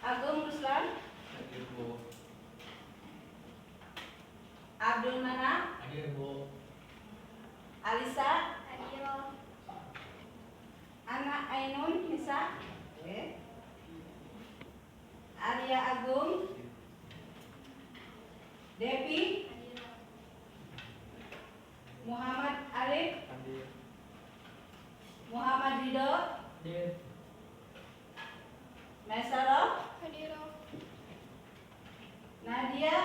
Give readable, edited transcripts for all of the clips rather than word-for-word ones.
Agung Ruslan. Hadir, Bu. Abdul Manap. Hadir, Bu. Alisa. Hadir. Anak Ainun Nisa. Oke. Arya Agung. Devi. Hadir. Muhammad Arif. Hadir. Muhammad Ridho. Hadir. Mesaro. Hadir. Nadia.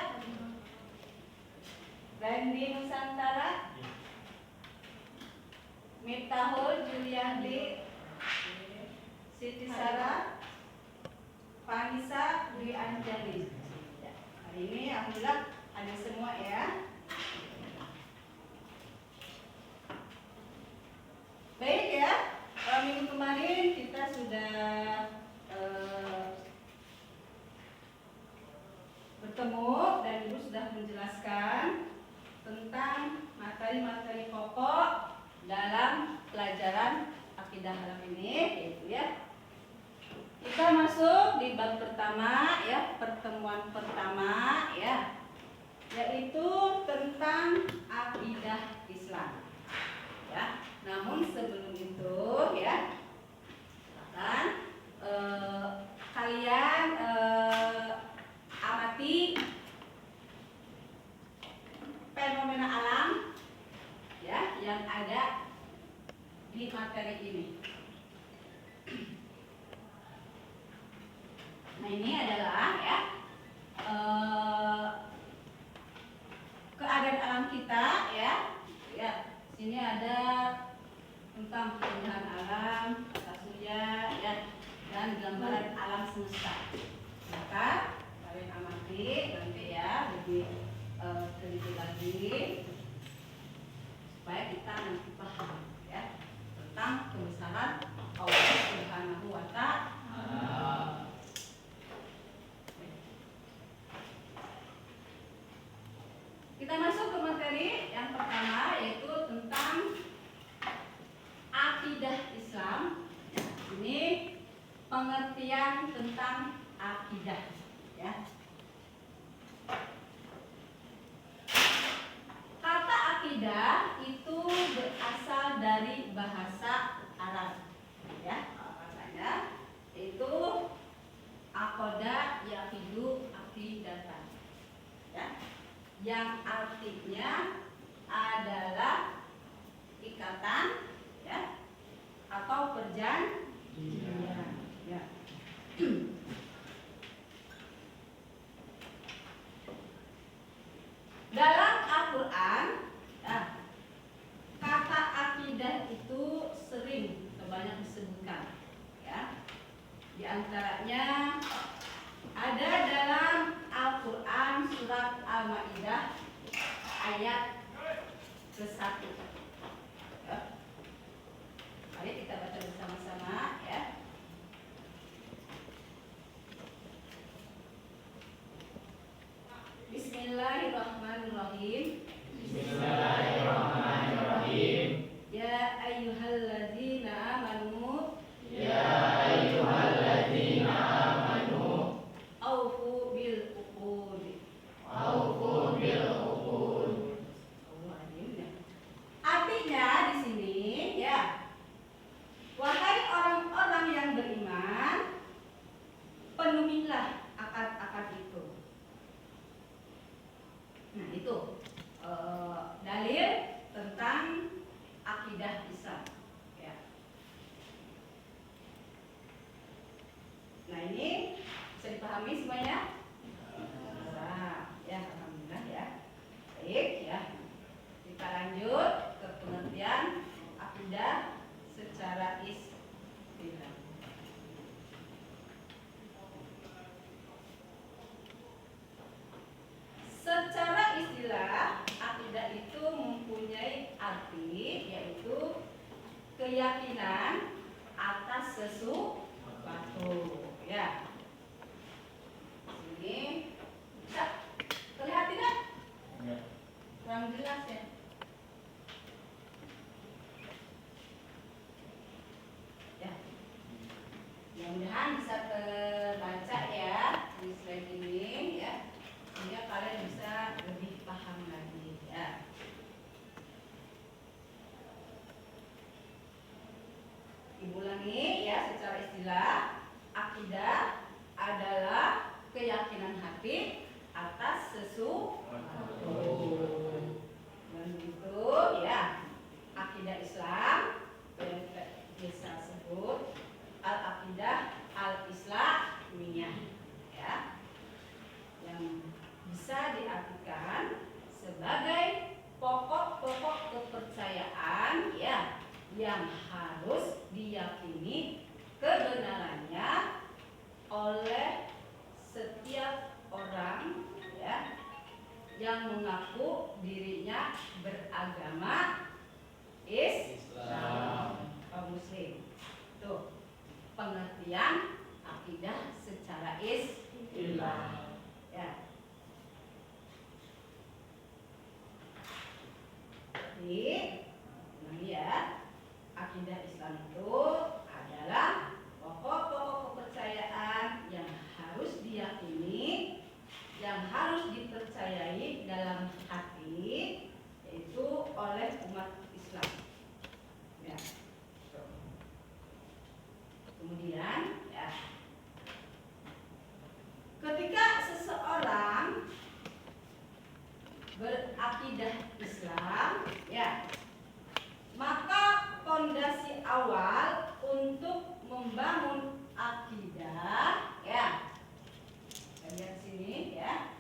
Randy Nusantara. Miftahul Juliandi. Siti Sarah. Vanessa Dwi Anjani. Hari ini alhamdulillah ada semua ya. Baik ya. Minggu kemarin kita sudah bertemu dan Ibu sudah menjelaskan tentang materi-materi pokok dalam pelajaran akidah Arab ini, yaitu ya. Kita masuk di bab pertama ya, pertemuan pertama ya, yaitu tentang akidah Islam. Ya. Namun sebelum itu ya, silakan kalian amati fenomena alam ya yang ada di materi ini. Nah, ini adalah ya keadaan alam kita ya. Ya, sini ada tentang keindahan alam, tata surya ya, dan gambaran alam semesta. Maka kalian amati nanti ya lebih teliti lagi supaya kita nanti paham ya tentang kebesaran Allah Subhanahu wa Ta'ala. Kita masuk ke materi yang pertama, yaitu tentang akidah Islam. Ini pengertian tentang akidah ya. Kata akidah itu berasal dari bahasa Arab ya. Katanya itu aqoda yaqidu aqidatan ya, yang artinya adalah ikatan ya atau perjanjian ya. Dalam Al-Quran ya, kata akidah itu sering banyak disebutkan ya. Di antaranya ada dalam Al-Quran surat Al-Ma'idah ayat ke-1 ya. Mari kita baca bersama-sama ya. Bismillahirrahmanirrahim. Bismillahirrahmanirrahim. Ya ayyuhalladzina amanu. Ya ayyuhalladzina amanu. Aufu bil uqud. Aufu bil uqud. Artinya di sini ya, wahai orang-orang yang beriman, penuhilah akad-akad itu. Nah itu dalil tentang akidah Islam ya. Nah ini bisa dipahami semuanya? Nah, ya alhamdulillah ya. Baik ya. Kita lanjut ke pengertian akidah secara istilah. Secara istilah, akidah itu mempunyai arti yaitu keyakinan atas sesuatu ya. Sini bisa terlihat tidak? Ya. Kurang jelas ya. Ya. Mudah-mudahan bisa terbaca ya. yang mengaku dirinya beragama Islam. kaum muslim. Tuh, pengertian akidah secara Islam. Ya. Jadi, ya, akidah Islam itu adalah pokok-pokok kepercayaan yang harus diyakini, yang harus dipercayai dalam hati, yaitu oleh umat Islam. Ya. Kemudian, ya, ketika seseorang berakidah Islam, ya, maka fondasi awal untuk membangun akidah, ya, kita lihat sini, ya.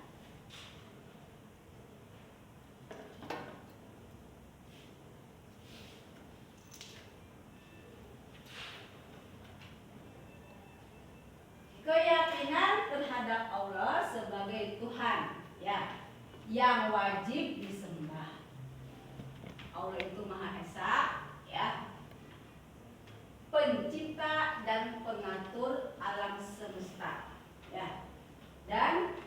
Keyakinan terhadap Allah sebagai Tuhan, ya, yang wajib disembah. Allah itu Maha Esa, ya, pencipta dan pengatur alam semesta, ya, dan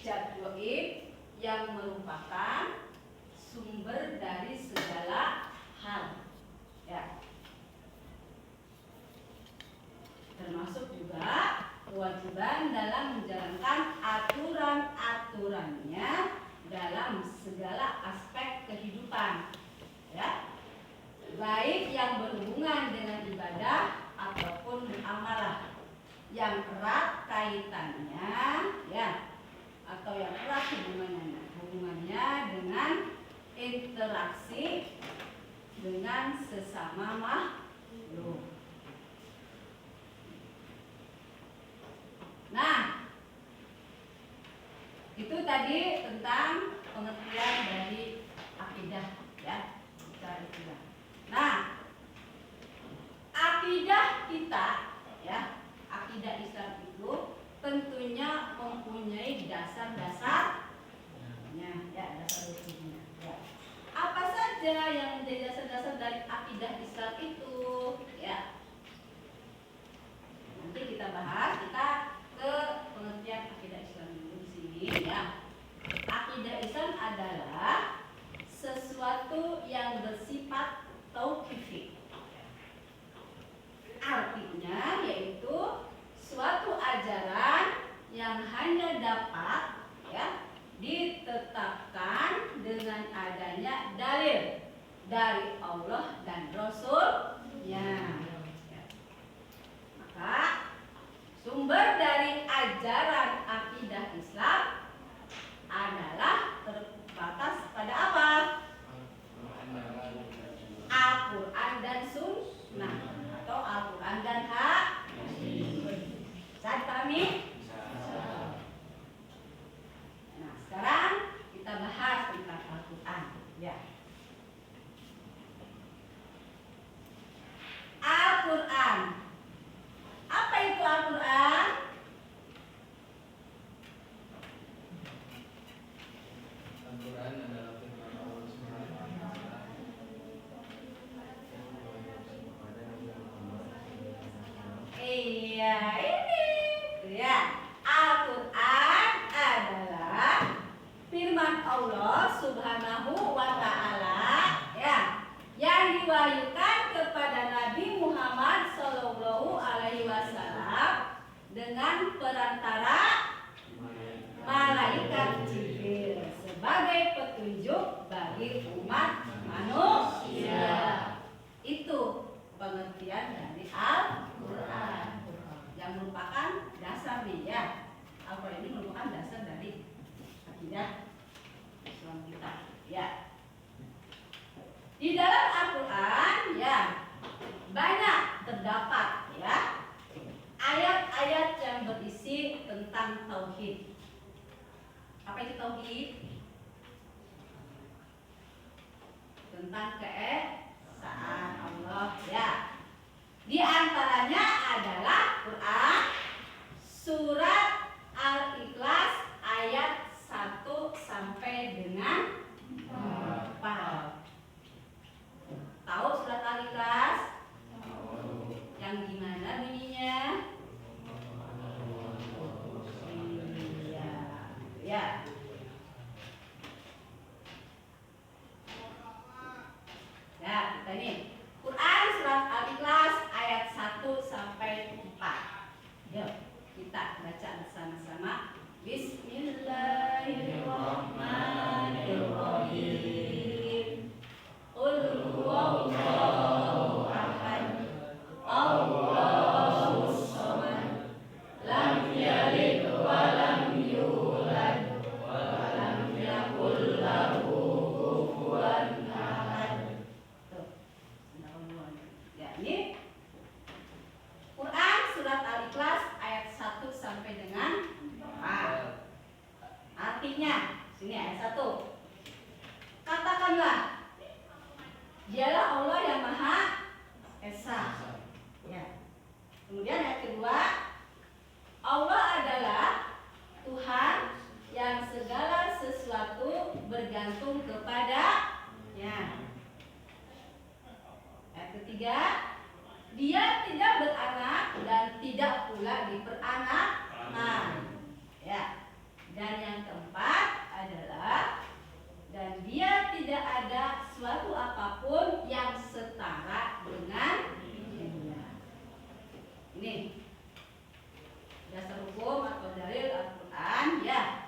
Zat Gaib yang merupakan sumber dari segala hal, ya, termasuk juga kewajiban dalam menjalankan aturan-aturannya dalam segala aspek kehidupan, ya, baik yang berhubungan dengan ibadah ataupun muamalah yang erat kaitannya, ya, atau yang erat hubungannya dengan interaksi dengan sesama makhluk. Nah, itu tadi tentang pengertian dari akidah, ya, secara istilah. Nah, akidah kita, ya, akidah Islam itu tentunya mempunyai dasar-dasarnya, ya, dasar-dasarnya. Ya. Apa saja yang menjadi dasar-dasar dari akidah Islam itu, ya? Nanti kita bahas, kita ke pengertian akidah Islam dulu di sini, ya. Akidah Islam adalah sesuatu yang bersifat tauqifik. Artinya yaitu suatu ajaran yang hanya dapat, ya, ditetapkan dengan adanya dalil dari Allah dan Rasul-Nya. Maka sumber dari ajaran akidah Islam adalah terbatas pada apa? Al-Quran dan Sunnah, atau Al-Quran dan Hadis. Bisa dipahami? Nah, sekarang kita bahas tentang Al-Quran, ya. Al-Quran. Apa itu Al-Quran? Al-Quran adalah firman Allah Subhanahu wa taala. Iya, ini, ya. Al-Quran adalah firman Allah Subhanahu wa taala, ya, yang diwahyukan kepada Nabi Muhammad Shallallahu alaihi wasallam dengan perantara malaikat Jibril sebagai petunjuk bagi umat manusia. Itu pengertian dari Al-Quran yang merupakan dasar nih, ya. Al-Quran ini merupakan dasar dari akidah Islam kita, ya. Di dalam Al-Quran, ya, banyak terdapat, ya, ayat-ayat yang berisi tentang tauhid. Apa itu tauhid? Tentang keesaan Allah, ya. Di antaranya adalah Quran surat Al-Ikhlas ayat 1 sampai dengan bersama-sama. Bismillahirrahmanirrahim. Qul huwallahu ahad, Allahus samad, lam yalid wa lam yulad wa lam yakul lahu kufuwan ahad. Tuh. Ya, ini Quran surat Al-Ikhlas ayat 1 sampai dengan 4. Artinya, sini ayat 1. Katakanlah, Dialah Allah yang Maha Esa. Ya. Kemudian ayat kedua, Allah adalah Tuhan yang segala sesuatu bergantung kepada-Nya. Ayat ketiga, Dia tidak beranak dan tidak pula diperanakan. Ya. Dan yang keempat adalah dan Dia tidak ada suatu apapun yang setara dengan Dia. Ini dasar hukum atau dalil Al-Quran ya,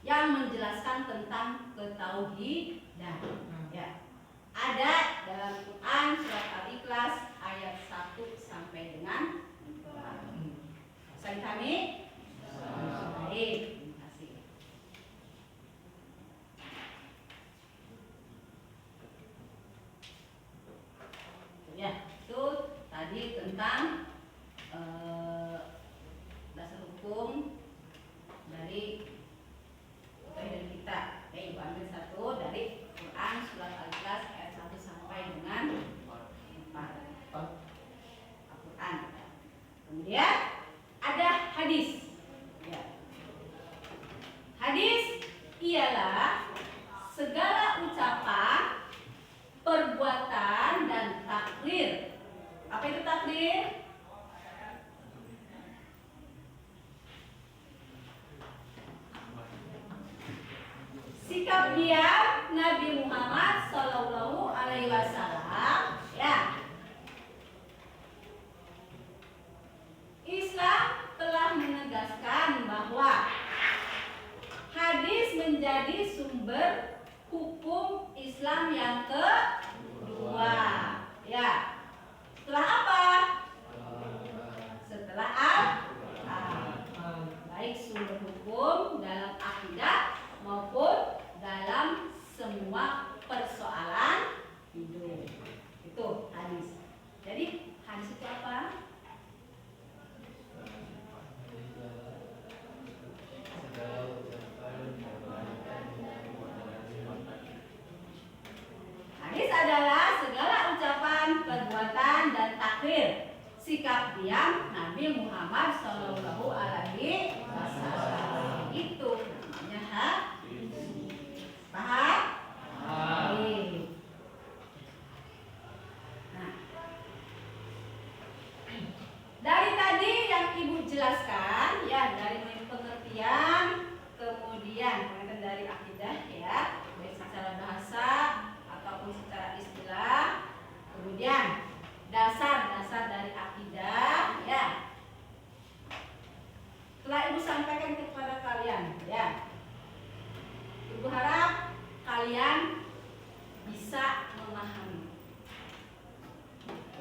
yang menjelaskan tentang ketauhidan. Ya. Ada dalam Quran surat Al-Ikhlas ayat 1 sampai dengan 4. Bisa dipahami? Baik, terima kasih. Ya, itu tadi tentang dasar hukum dari ketauhidan kita. Ya, Ibu ambil satu dari Quran surat Al-Ikhlas ayat 1 sampai dengan 4. Al-Quran. Kemudian ada hadis. Ya. Hadis ialah segala ucapan, perbuatan dan takrir. Apa itu takrir? Sikap diam Nabi Muhammad Sallallahu Alaihi Wasallam. Ya. Islam telah menegaskan bahwa hadis menjadi sumber hukum Islam yang kedua. Ya. Setelah apa? Setelah Al-Quran. Baik sumber hukum dalam akidah maupun dalam semua persoalan hidup. Itu hadis. Jadi hadis itu apa? Hadis adalah segala ucapan, perbuatan dan takrir, sikap diam Nabi Muhammad Shallallahu Alaihi Wasallam. Itu namanya hadis. Paham? Baik. Nah, dari tadi yang Ibu jelaskan ya, dari pengertian, kemudian pengertian dari akidah ya, baik secara bahasa ataupun secara istilah, kemudian dasar-dasar dari akidah ya, telah Ibu sampaikan kepada kalian ya. Ibu harap kalian bisa memahami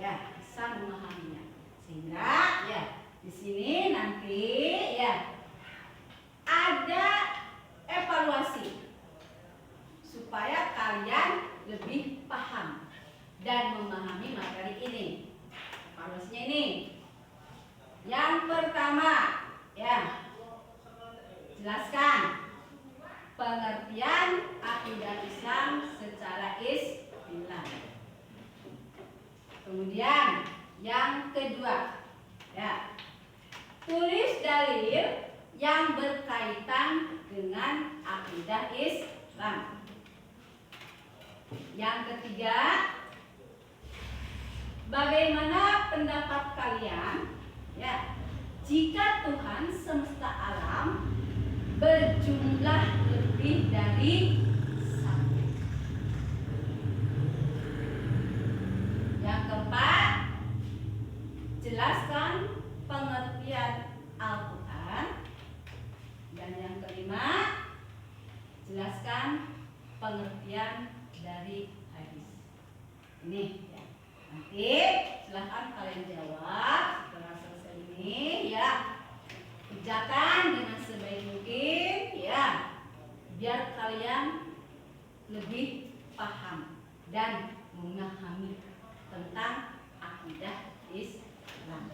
ya, bisa memahaminya sehingga ya di sini nanti ya ada evaluasi supaya kalian lebih paham dan memahami materi ini. Evaluasinya ini yang pertama ya, jelaskan pengertian akidah Islam secara istilah. Kemudian yang kedua ya, tulis dalil yang berkaitan dengan akidah Islam. Yang ketiga, bagaimana pendapat kalian ya, jika Tuhan semesta alam berjumlah lebih dari satu? Yang keempat, jelaskan pengertian Al-Quran menjelaskan pengertian dari hadis ini ya. Nanti silahkan kalian jawab setelah selesai ini ya. Kerjakan dengan sebaik mungkin ya, biar kalian lebih paham dan memahami tentang akidah Islam.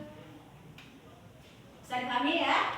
Bisa dipahami ya?